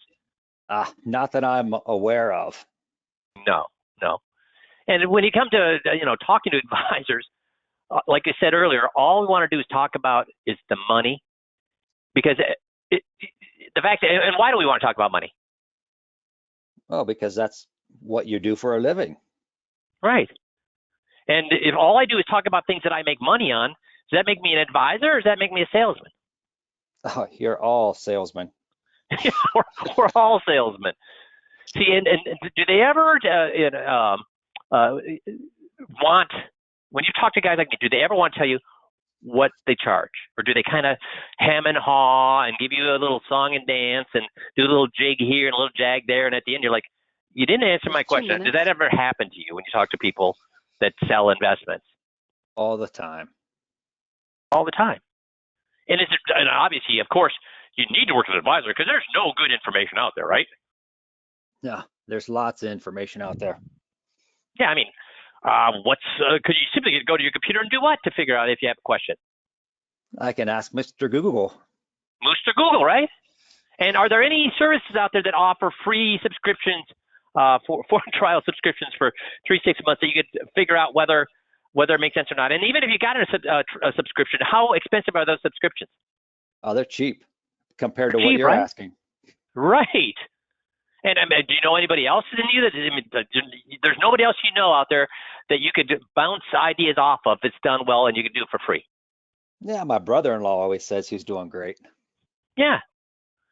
Not that I'm aware of. No. And when you come to, talking to advisors, like I said earlier, all we want to do is talk about is the money. Because the fact, and why do we want to talk about money? Well, because that's what you do for a living. Right. And if all I do is talk about things that I make money on, does that make me an advisor or does that make me a salesman? Oh, you're all salesmen. we're all salesmen. See, and do they ever want, when you talk to guys like me, do they ever want to tell you what they charge, or do they kind of hem and haw and give you a little song and dance and do a little jig here and a little jag there, and at the end you're like, you didn't answer my question? Does that ever happen to you when you talk to people that sell investments? All the time. All the time. And obviously, of course, you need to work with an advisor because there's no good information out there, right? No, there's lots of information out there. Yeah, I mean, could you simply go to your computer and do what to figure out if you have a question? I can ask Mr. Google. Mr. Google, right? And are there any services out there that offer free subscriptions, for trial subscriptions for 3-6 months that you could figure out whether it makes sense or not? And even if you got a subscription, how expensive are those subscriptions? Oh, they're cheap compared to what you're asking. Right. And do you know anybody else in you there's nobody else you know out there that you could bounce ideas off of that's done well and you could do it for free? Yeah, my brother-in-law always says he's doing great. Yeah.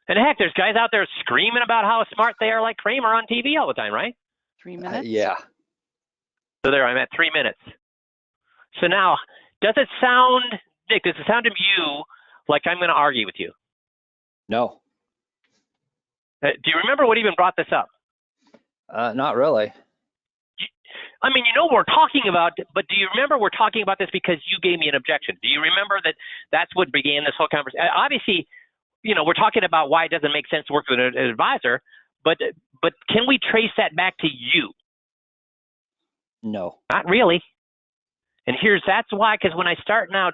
And heck, there's guys out there screaming about how smart they are like Kramer on TV all the time, right? 3 minutes? Yeah. So there, I'm at 3 minutes. So now, does it sound to you like I'm going to argue with you? No. Do you remember what even brought this up? Not really. I mean, you know what we're talking about, but do you remember we're talking about this because you gave me an objection? Do you remember that that's what began this whole conversation? Obviously, you know, we're talking about why it doesn't make sense to work with an advisor, but can we trace that back to you? No. Not really. And that's why, because when I start now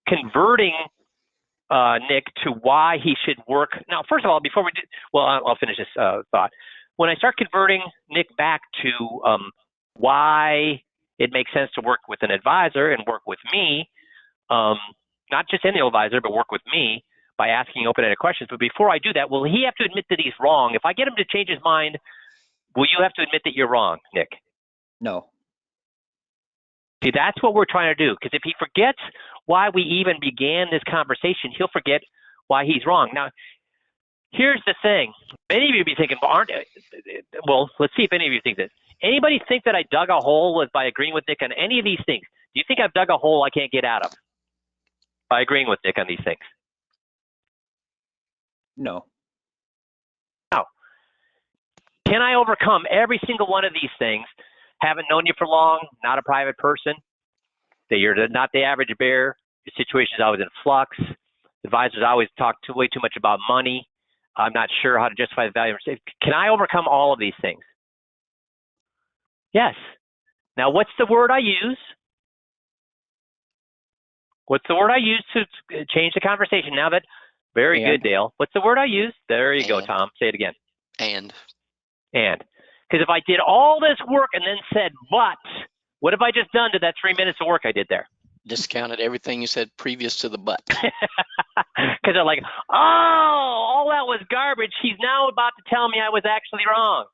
converting Nick to why he should work. Now, first of all, before we do, well, I'll finish this thought. When I start converting Nick back to why it makes sense to work with an advisor and work with me, not just any advisor, but work with me by asking open-ended questions. But before I do that, will he have to admit that he's wrong? If I get him to change his mind, will you have to admit that you're wrong, Nick? No. See, that's what we're trying to do. Because if he forgets why we even began this conversation, he'll forget why he's wrong. Now, here's the thing. Many of you be thinking, well, let's see if any of you think this. Anybody think that I dug a hole by agreeing with Nick on any of these things? Do you think I've dug a hole I can't get out of by agreeing with Nick on these things? No. No. Can I overcome every single one of these things? Haven't known you for long, not a private person, that you're not the average bear, your situation is always in flux, advisors always talk way too much about money, I'm not sure how to justify the value of it. Can I overcome all of these things? Yes. Now, what's the word I use? What's the word I use to change the conversation? Now that, very good, Dale. What's the word I use? There you go, Tom. Say it again. And. Because if I did all this work and then said, but, what have I just done to that 3 minutes of work I did there? Discounted everything you said previous to the but. Because they're like, oh, all that was garbage. He's now about to tell me I was actually wrong.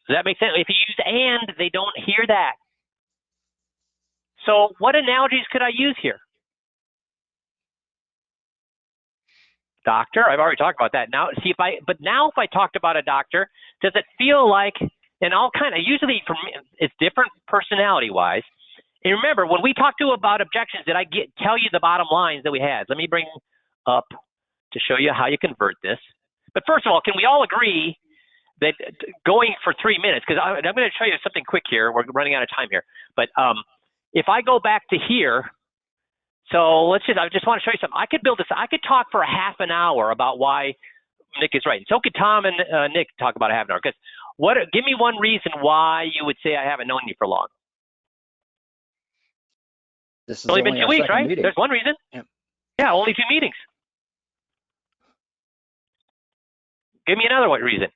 Does that make sense? If you use and, they don't hear that. So what analogies could I use here? Doctor, I've already talked about that. Now, see if I talked about a doctor, does it feel like, and I'll kind of, usually for me, it's different personality-wise. And remember, when we talked about objections, did I tell you the bottom lines that we had? Let me bring up to show you how you convert this. But first of all, can we all agree that going for 3 minutes, because I'm going to show you something quick here. We're running out of time here. But if I go back to here, so I just want to show you something. I could build this. I could talk for a half an hour about why Nick is right. So could Tom and Nick talk about a half an hour. Because give me one reason why you would say I haven't known you for long. This is only been 2 weeks, right? Meeting. There's one reason. Yeah, only 2 meetings. Give me another reason.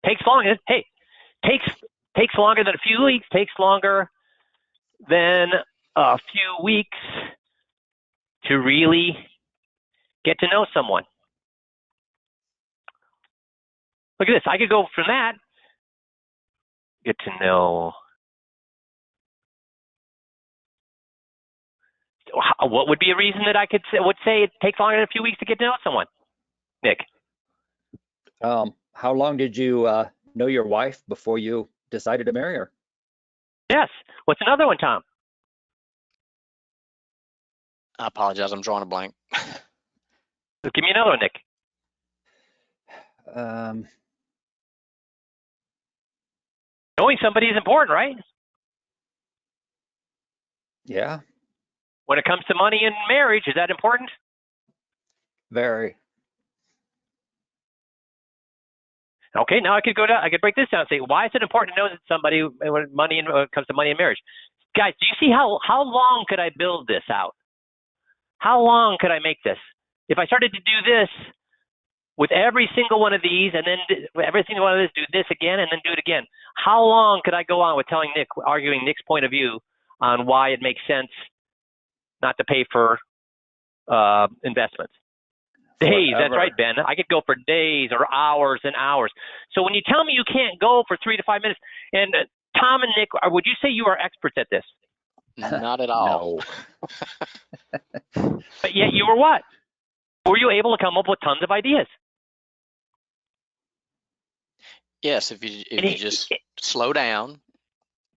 Takes longer. Hey, takes longer than a few weeks. Takes longer than a few weeks to really get to know someone. Look at this. I could go from that, get to know. What would be a reason that I would say it takes longer than a few weeks to get to know someone? Nick. How long did you know your wife before you decided to marry her? Yes. What's another one, Tom? I apologize. I'm drawing a blank. Give me another one, Nick. Knowing somebody is important, right? Yeah. When it comes to money and marriage, is that important? Very. Okay, now I could break this down and say, why is it important to know that somebody when it comes to money and marriage? Guys, do you see how long could I build this out? How long could I make this? If I started to do this with every single one of these, and then every single one of this, do this again, and then do it again, how long could I go on with arguing Nick's point of view on why it makes sense not to pay for investments? Days, that's right, Ben. I could go for days or hours and hours. So when you tell me you can't go for 3 to 5 minutes, and Tom and Nick, would you say you are experts at this? Not at all. No. But yet you were what? Were you able to come up with tons of ideas? Yes, if you just slow down.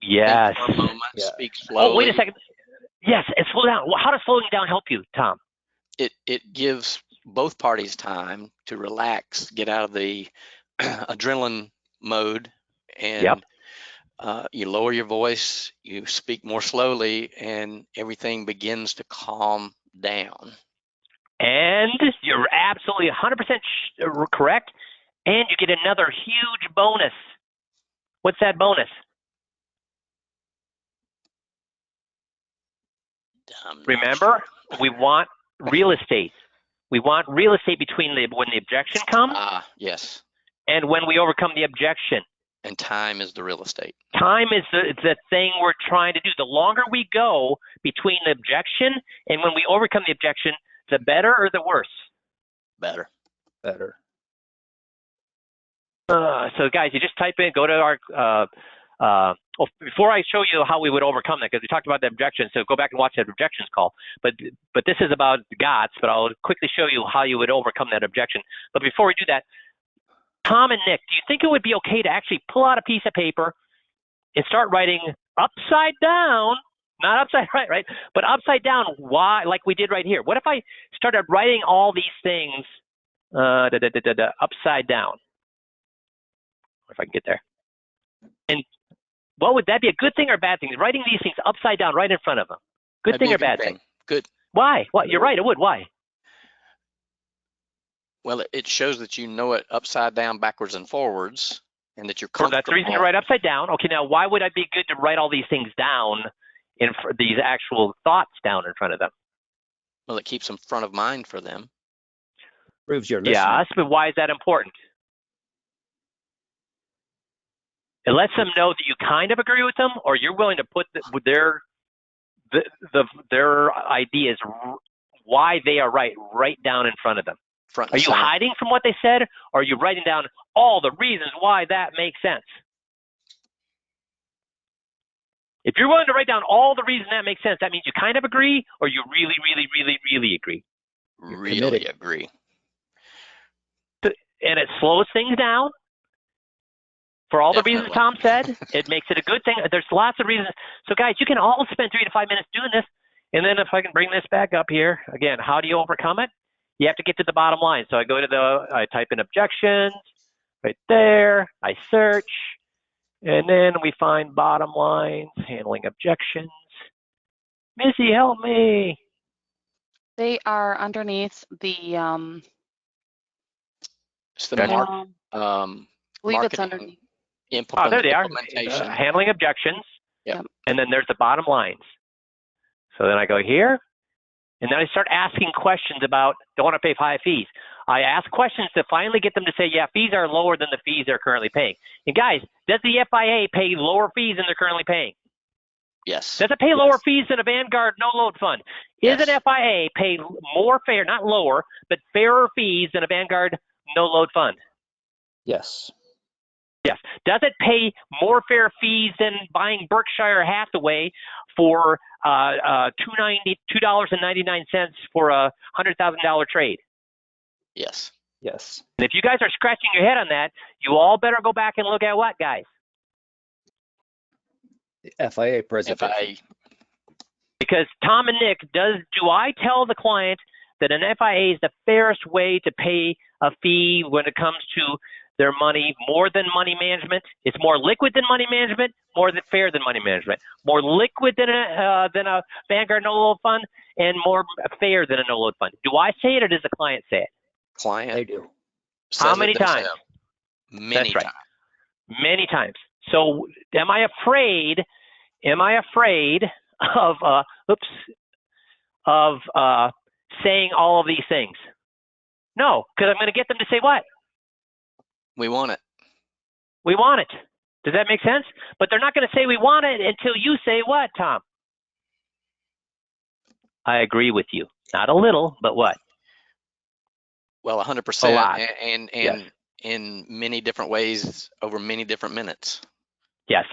Yes. Think for a moment, speak slowly. Oh, wait a second. Yes, and slow down. How does slowing down help you, Tom? it gives both parties time to relax, get out of the adrenaline mode, Yep. and you lower your voice, you speak more slowly, and everything begins to calm down. And you're absolutely 100% correct. And you get another huge bonus. What's that bonus? Remember, we want real estate. We want real estate between when the objection comes yes. and when we overcome the objection. And time is the real estate. Time is the thing we're trying to do. The longer we go between the objection and when we overcome the objection, the better or the worse? Better. Better. So guys, you just type in, go to our, before I show you how we would overcome that, because we talked about the objection, so go back and watch that objections call. But this is about GOTS, but I'll quickly show you how you would overcome that objection. But before we do that, Tom and Nick, do you think it would be okay to actually pull out a piece of paper and start writing upside down, not upside right, but upside down, why, like we did right here? What if I started writing all these things upside down? If I can get there. And what would that be, a good thing or a bad thing? Writing these things upside down right in front of them. Good thing or bad thing? Good. Why? What? You're right, it would. Why? Well, it shows that you know it upside down, backwards, and forwards, and that you're comfortable. That's the reason to write upside down. Okay, now why would I be good to write all these things down, these actual thoughts down in front of them? Well, it keeps them front of mind for them. Proves you're listening. Yes, but why is that important? It lets them know that you kind of agree with them, or you're willing to put their ideas, why they are right down in front of them. Are you hiding from what they said, or are you writing down all the reasons why that makes sense? If you're willing to write down all the reasons that makes sense, that means you kind of agree, or you really, really, really, really agree. Really agree. And it slows things down. For all the reasons Tom said, it makes it a good thing. There's lots of reasons. So guys, you can all spend 3 to 5 minutes doing this. And then if I can bring this back up here, again, how do you overcome it? You have to get to the bottom line. So I go to I type in objections right there. I search, and then we find bottom lines, handling objections. Missy, help me. They are underneath the it's the believe it's underneath. Oh, there they are. Implementation. Handling objections. Yep. And then there's the bottom lines. So then I go here, and then I start asking questions about, don't want to pay high fees. I ask questions to finally get them to say, yeah, fees are lower than the fees they're currently paying. And guys, does the FIA pay lower fees than they're currently paying? Yes. Does it pay lower fees than a Vanguard no-load fund? Yes. Is an FIA pay more fair, not lower, but fairer fees than a Vanguard no-load fund? Yes. Yes. Does it pay more fair fees than buying Berkshire Hathaway for $2.99 for a $100,000 trade? Yes. Yes. And if you guys are scratching your head on that, you all better go back and look at what, guys? The FIA presentation. Because Tom and Nick, do I tell the client that an FIA is the fairest way to pay a fee when it comes to their money, more than money management? It's more liquid than money management, more fair than money management, more liquid than a Vanguard no-load fund, and more fair than a no-load fund. Do I say it, or does the client say it? Client. They do. How many times? Many That's right. times. Many times. So am I afraid of saying all of these things? No, because I'm going to get them to say what? We want it. We want it. Does that make sense? But they're not going to say we want it until you say what, Tom? I agree with you. Not a little, but what? Well, 100%. A lot. And Yes. in many different ways over many different minutes. Yes.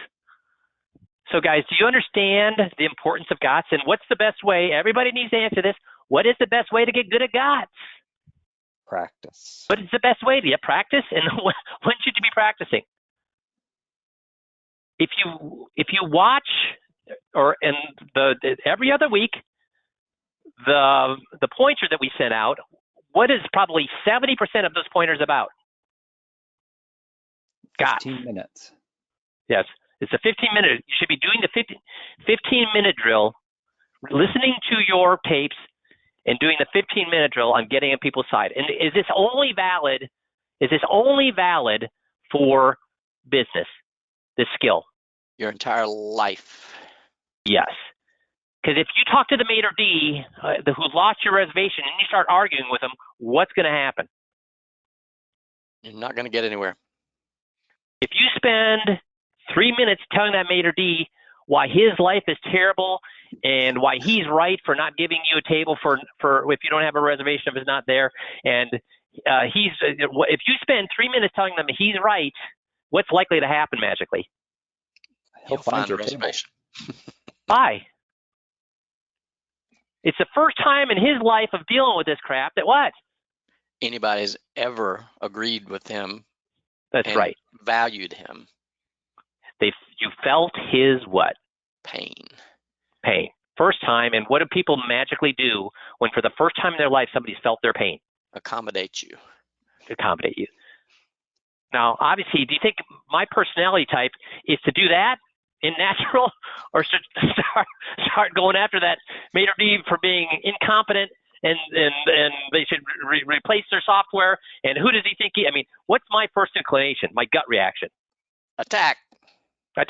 So guys, do you understand the importance of GOTS, and what's the best way? Everybody needs to answer this. What is the best way to get good at GOTS? Practice. What is the best way? To practice? And when should you be practicing? If you watch, or every other week, the pointer that we sent out, what is probably 70% of those pointers about? 15 minutes. Yes, it's a 15-minute. You should be doing the 15-minute drill, listening to your tapes, and doing the 15-minute drill on getting on people's side. And is this only valid? Is this only valid for business? This skill? Your entire life. Yes. Because if you talk to the maitre d' who lost your reservation and you start arguing with them, what's going to happen? You're not going to get anywhere. If you spend 3 minutes telling that maitre d' why his life is terrible and why he's right for not giving you a table for if you don't have a reservation if it's not there, and if you spend 3 minutes telling them he's right, what's likely to happen magically? He'll find a reservation. Why? It's the first time in his life of dealing with this crap that what? Anybody's ever agreed with him. That's right. Valued him. You felt his what? Pain. Pain. First time. And what do people magically do when for the first time in their life somebody's felt their pain? Accommodate you. Accommodate you. Now, obviously, do you think my personality type is to do that in natural, or start going after that maitre d' for being incompetent and they should replace their software? And who does he think I mean, what's my first inclination, my gut reaction? Attack. But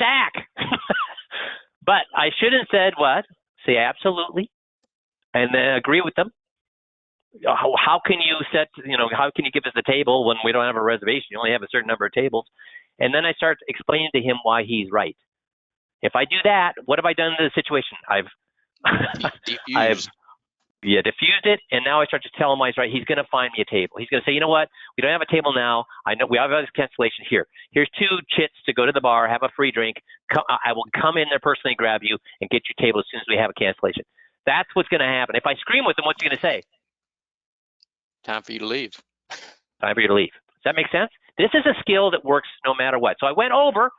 I should have said what? Say absolutely, and then agree with them. How can you how can you give us a table when we don't have a reservation? You only have a certain number of tables. And then I start explaining to him why he's right. If I do that, what have I done to the situation? I've diffused it, and now I start to tell him why he's right. He's going to find me a table. He's going to say, you know what? We don't have a table now. I know we have a cancellation here. Here's 2 chits to go to the bar, have a free drink. I will come in there personally, grab you, and get your table as soon as we have a cancellation. That's what's going to happen. If I scream with him, what's he going to say? Time for you to leave. Time for you to leave. Does that make sense? This is a skill that works no matter what. So I went over,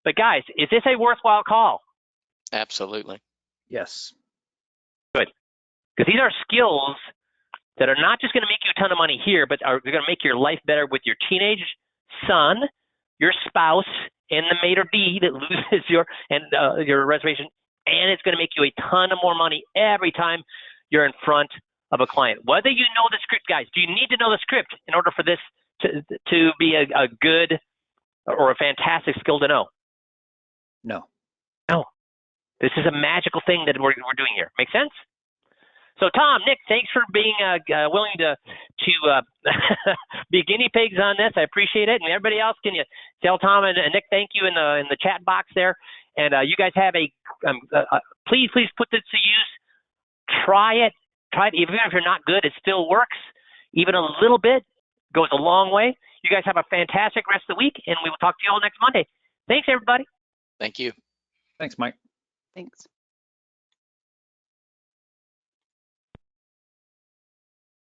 but guys, is this a worthwhile call? Absolutely. Yes. Good. Because these are skills that are not just going to make you a ton of money here, but are going to make your life better with your teenage son, your spouse, and the maitre d' that loses your reservation, and it's going to make you a ton of more money every time you're in front of a client. Whether you know the script, guys, do you need to know the script in order for this to be a good or a fantastic skill to know? No. This is a magical thing that we're doing here. Make sense? So Tom, Nick, thanks for being willing to be guinea pigs on this. I appreciate it. And everybody else, can you tell Tom and Nick thank you in the chat box there? And you guys have please put this to use. Try it. Even if you're not good, it still works. Even a little bit goes a long way. You guys have a fantastic rest of the week, and we will talk to you all next Monday. Thanks, everybody. Thank you. Thanks, Mike. Thanks.